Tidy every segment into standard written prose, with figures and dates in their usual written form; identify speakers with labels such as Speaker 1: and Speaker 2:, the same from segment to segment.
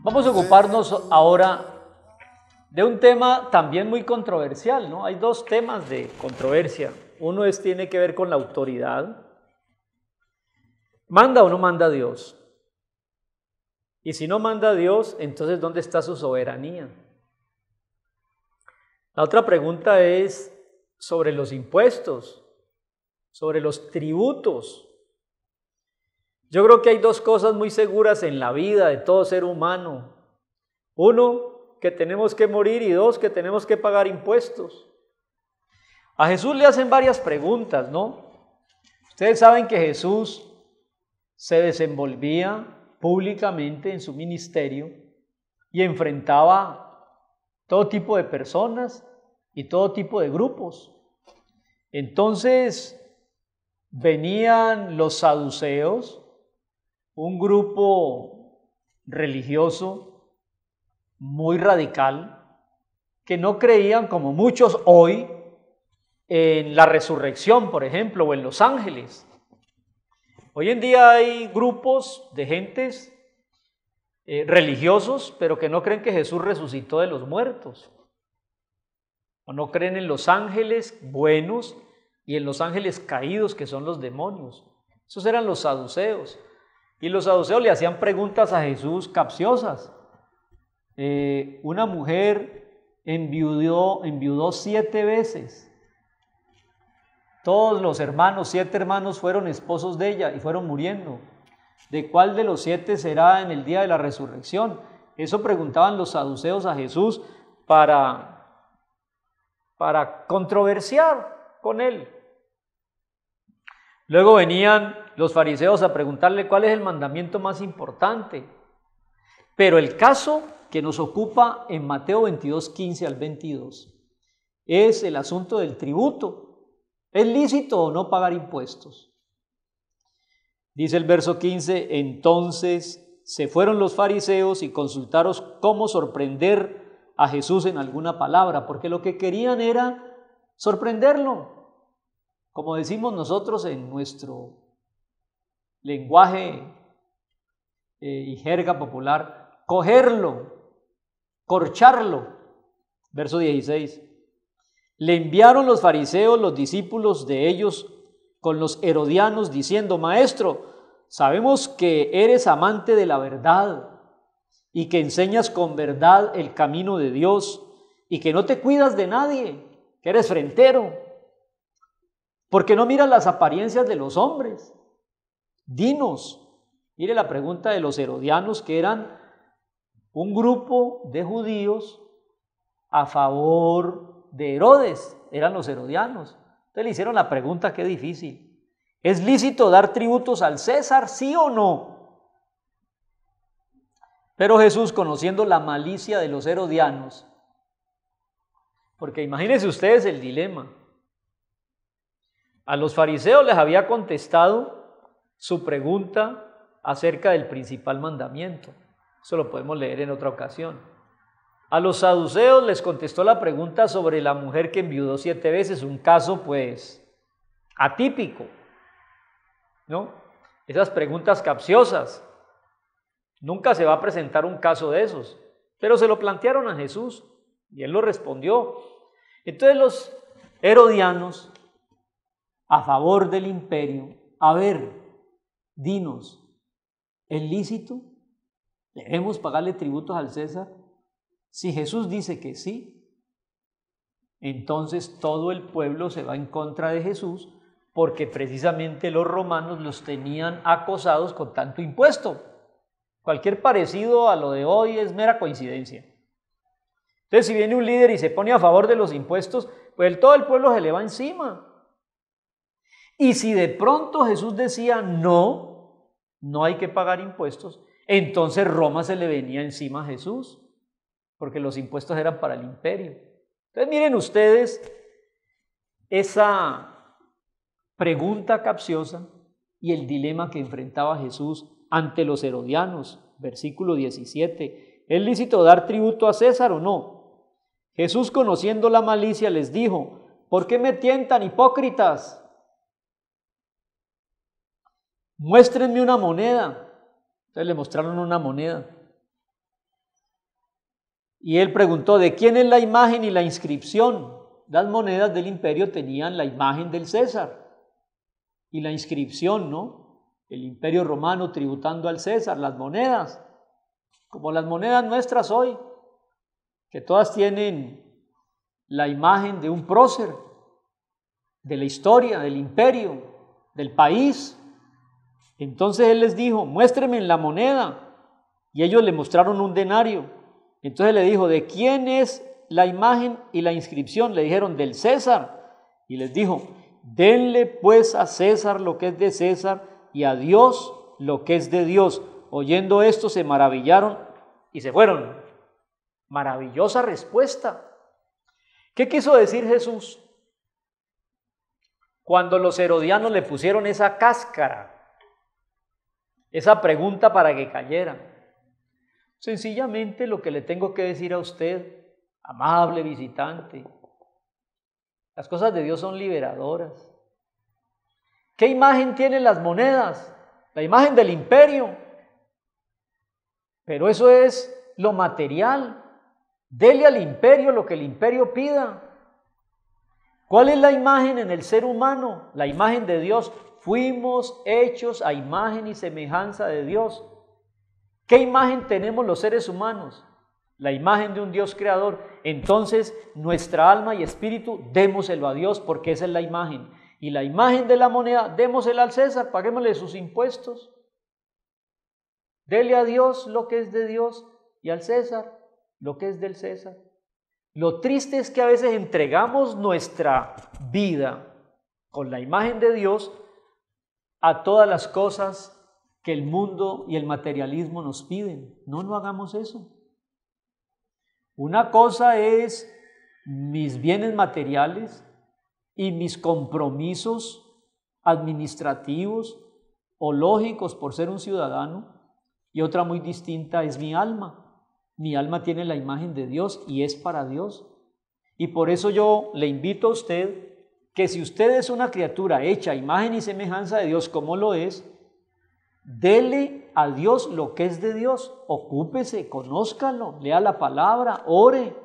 Speaker 1: Vamos a ocuparnos ahora de un tema también muy controversial, ¿no? Hay dos temas de controversia. Uno tiene que ver con la autoridad. ¿Manda o no manda Dios? Y si no manda Dios, entonces ¿dónde está su soberanía? La otra pregunta es sobre los impuestos, sobre los tributos. Yo creo que hay dos cosas muy seguras en la vida de todo ser humano. Uno, que tenemos que morir, y dos, que tenemos que pagar impuestos. A Jesús le hacen varias preguntas, ¿no? Ustedes saben que Jesús se desenvolvía públicamente en su ministerio y enfrentaba todo tipo de personas y todo tipo de grupos. Entonces venían los saduceos, un grupo religioso muy radical, que no creían, como muchos hoy, en la resurrección, por ejemplo, o en los ángeles. Hoy en día hay grupos de gentes religiosos, pero que no creen que Jesús resucitó de los muertos, o no creen en los ángeles buenos y en los ángeles caídos, que son los demonios. Esos eran los saduceos. Y los saduceos le hacían preguntas a Jesús capciosas. Una mujer enviudó 7 veces. Todos los hermanos, 7 hermanos, fueron esposos de ella y fueron muriendo. ¿De cuál de los 7 será en el día de la resurrección? Eso preguntaban los saduceos a Jesús para controversiar con él. Luego venían los fariseos a preguntarle cuál es el mandamiento más importante. Pero el caso que nos ocupa en Mateo 22, 15 al 22 es el asunto del tributo. ¿Es lícito o no pagar impuestos? Dice el verso 15, entonces se fueron los fariseos y consultaron cómo sorprender a Jesús en alguna palabra, porque lo que querían era sorprenderlo. Como decimos nosotros en nuestro lenguaje y jerga popular, cogerlo, corcharlo. Verso 16. Le enviaron los fariseos, los discípulos de ellos, con los herodianos, diciendo, Maestro, sabemos que eres amante de la verdad y que enseñas con verdad el camino de Dios y que no te cuidas de nadie, que eres frentero, porque no miras las apariencias de los hombres. Dinos. Mire la pregunta de los herodianos, que eran un grupo de judíos a favor de Herodes, eran los herodianos. Entonces le hicieron la pregunta, qué difícil. ¿Es lícito dar tributos al César, sí o no? Pero Jesús, conociendo la malicia de los herodianos, porque imagínense ustedes el dilema. A los fariseos les había contestado su pregunta acerca del principal mandamiento. Eso lo podemos leer en otra ocasión. A los saduceos les contestó la pregunta sobre la mujer que enviudó 7 veces, un caso pues atípico, ¿no? Esas preguntas capciosas. Nunca se va a presentar un caso de esos, pero se lo plantearon a Jesús y él lo respondió. Entonces los herodianos, a favor del imperio, a ver, dinos, ¿es lícito? ¿Debemos pagarle tributos al César? Si Jesús dice que sí, entonces todo el pueblo se va en contra de Jesús, porque precisamente los romanos los tenían acosados con tanto impuesto. Cualquier parecido a lo de hoy es mera coincidencia. Entonces, si viene un líder y se pone a favor de los impuestos, pues todo el pueblo se le va encima. Y si de pronto Jesús decía no hay que pagar impuestos, entonces Roma se le venía encima a Jesús, porque los impuestos eran para el imperio. Entonces miren ustedes esa pregunta capciosa y el dilema que enfrentaba Jesús ante los herodianos. Versículo 17, ¿es lícito dar tributo a César o no? Jesús, conociendo la malicia, les dijo, ¿por qué me tientan, hipócritas? Muéstrenme una moneda. Entonces le mostraron una moneda. Y él preguntó, ¿de quién es la imagen y la inscripción? Las monedas del imperio tenían la imagen del César y la inscripción, ¿no? El imperio romano tributando al César, las monedas, como las monedas nuestras hoy, que todas tienen la imagen de un prócer, de la historia, del imperio, del país. Entonces él les dijo, muéstrenme la moneda. Y ellos le mostraron un denario. Entonces le dijo, ¿de quién es la imagen y la inscripción? Le dijeron, del César. Y les dijo, denle pues a César lo que es de César y a Dios lo que es de Dios. Oyendo esto se maravillaron y se fueron. Maravillosa respuesta. ¿Qué quiso decir Jesús cuando los herodianos le pusieron esa cáscara, esa pregunta para que cayera? Sencillamente lo que le tengo que decir a usted, amable visitante, las cosas de Dios son liberadoras. ¿Qué imagen tienen las monedas? La imagen del imperio. Pero eso es lo material. Dele al imperio lo que el imperio pida. ¿Cuál es la imagen en el ser humano? La imagen de Dios. Fuimos hechos a imagen y semejanza de Dios. ¿Qué imagen tenemos los seres humanos? La imagen de un Dios creador. Entonces, nuestra alma y espíritu, démoselo a Dios porque esa es la imagen. Y la imagen de la moneda, démosela al César, paguémosle sus impuestos. Dele a Dios lo que es de Dios y al César lo que es del César. Lo triste es que a veces entregamos nuestra vida con la imagen de Dios a todas las cosas que el mundo y el materialismo nos piden. No hagamos eso. Una cosa es mis bienes materiales y mis compromisos administrativos o lógicos por ser un ciudadano, y otra muy distinta es mi alma. Mi alma tiene la imagen de Dios y es para Dios. Y por eso yo le invito a usted que si usted es una criatura hecha a imagen y semejanza de Dios como lo es, dele a Dios lo que es de Dios, ocúpese, conózcalo, lea la palabra, ore,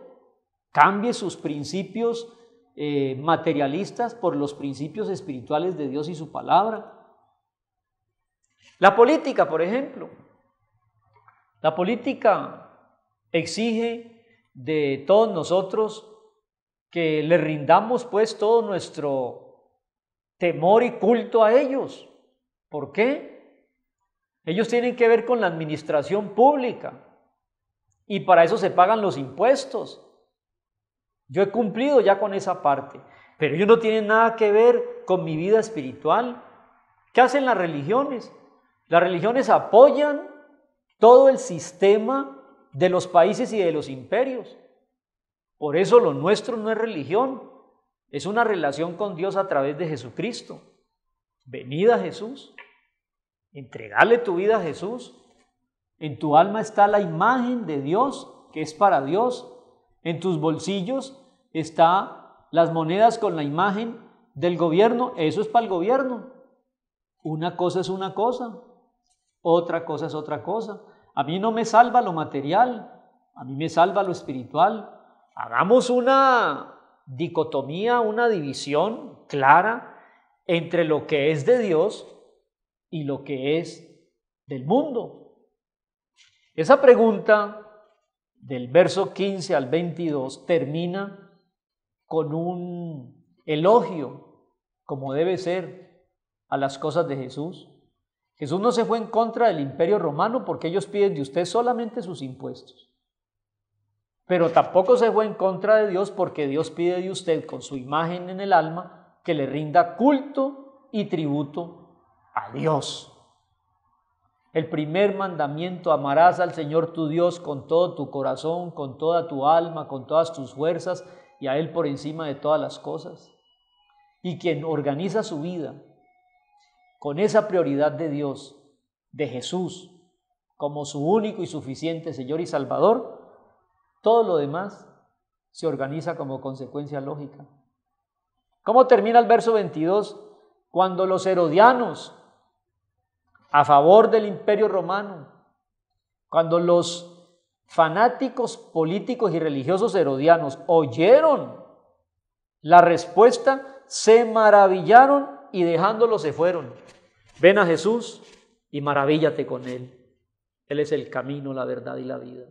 Speaker 1: cambie sus principios materialistas por los principios espirituales de Dios y su palabra. La política, por ejemplo, la política exige de todos nosotros que le rindamos pues todo nuestro temor y culto a ellos. ¿Por qué? Ellos tienen que ver con la administración pública y para eso se pagan los impuestos. Yo he cumplido ya con esa parte, pero ellos no tienen nada que ver con mi vida espiritual. ¿Qué hacen las religiones? Las religiones apoyan todo el sistema de los países y de los imperios. Por eso lo nuestro no es religión, es una relación con Dios a través de Jesucristo. Venid a Jesús, entregale tu vida a Jesús. En tu alma está la imagen de Dios, que es para Dios. En tus bolsillos están las monedas con la imagen del gobierno, eso es para el gobierno. Una cosa es una cosa, otra cosa es otra cosa. A mí no me salva lo material, a mí me salva lo espiritual. Hagamos una dicotomía, una división clara entre lo que es de Dios y lo que es del mundo. Esa pregunta del verso 15 al 22 termina con un elogio, como debe ser, a las cosas de Jesús. Jesús no se fue en contra del imperio romano porque ellos piden de usted solamente sus impuestos. Pero tampoco se fue en contra de Dios porque Dios pide de usted con su imagen en el alma que le rinda culto y tributo a Dios. El primer mandamiento, amarás al Señor tu Dios con todo tu corazón, con toda tu alma, con todas tus fuerzas y a Él por encima de todas las cosas. Y quien organiza su vida con esa prioridad de Dios, de Jesús, como su único y suficiente Señor y Salvador, todo lo demás se organiza como consecuencia lógica. ¿Cómo termina el verso 22? Cuando los herodianos, a favor del imperio romano, cuando los fanáticos políticos y religiosos herodianos oyeron la respuesta, se maravillaron y dejándolo se fueron. Ven a Jesús y maravíllate con Él. Él es el camino, la verdad y la vida.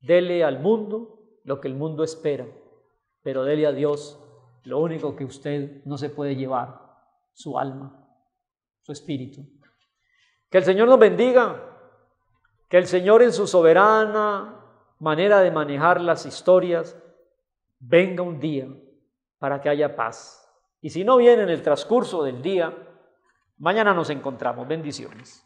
Speaker 1: Dele al mundo lo que el mundo espera, pero dele a Dios lo único que usted no se puede llevar, su alma, su espíritu. Que el Señor nos bendiga, que el Señor en su soberana manera de manejar las historias venga un día para que haya paz. Y si no viene en el transcurso del día, mañana nos encontramos. Bendiciones.